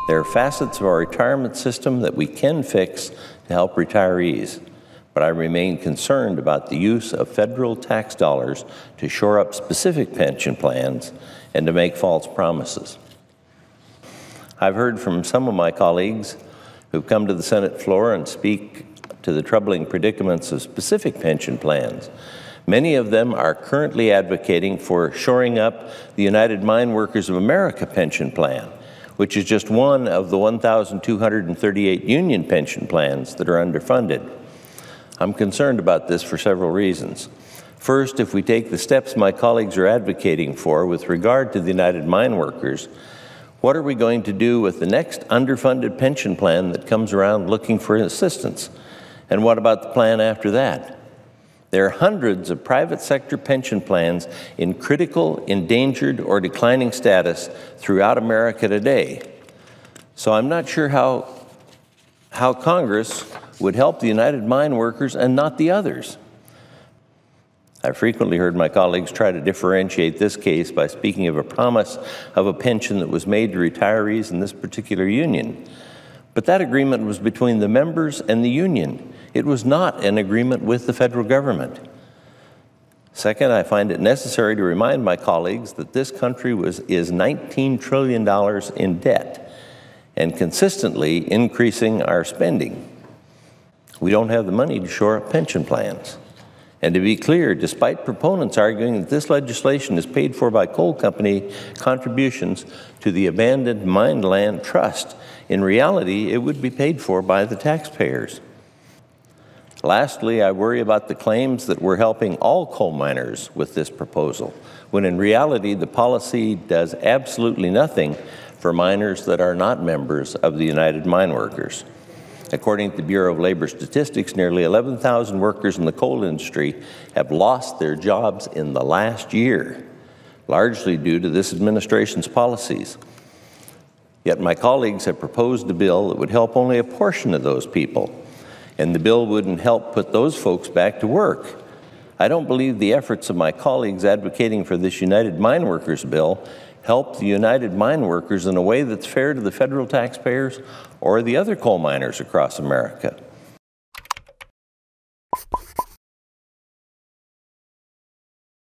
There are facets of our retirement system that we can fix to help retirees, but I remain concerned about the use of federal tax dollars to shore up specific pension plans and to make false promises. I've heard from some of my colleagues who've come to the Senate floor and speak to the troubling predicaments of specific pension plans. Many of them are currently advocating for shoring up the United Mine Workers of America pension plan, which is just one of the 1,238 union pension plans that are underfunded. I'm concerned about this for several reasons. First, if we take the steps my colleagues are advocating for with regard to the United Mine Workers, what are we going to do with the next underfunded pension plan that comes around looking for assistance? And what about the plan after that? There are hundreds of private sector pension plans in critical, endangered, or declining status throughout America today. So I'm not sure how Congress would help the United Mine Workers and not the others. I've frequently heard my colleagues try to differentiate this case by speaking of a promise of a pension that was made to retirees in this particular union. But that agreement was between the members and the union. It was not an agreement with the federal government. Second, I find it necessary to remind my colleagues that this country is $19 trillion in debt and consistently increasing our spending. We don't have the money to shore up pension plans. And to be clear, despite proponents arguing that this legislation is paid for by coal company contributions to the abandoned mine land trust, in reality, it would be paid for by the taxpayers. Lastly, I worry about the claims that we're helping all coal miners with this proposal, when in reality, the policy does absolutely nothing for miners that are not members of the United Mine Workers. According to the Bureau of Labor Statistics, nearly 11,000 workers in the coal industry have lost their jobs in the last year, largely due to this administration's policies. Yet my colleagues have proposed a bill that would help only a portion of those people, and the bill wouldn't help put those folks back to work. I don't believe the efforts of my colleagues advocating for this United Mine Workers bill help the United Mine Workers in a way that's fair to the federal taxpayers or the other coal miners across America.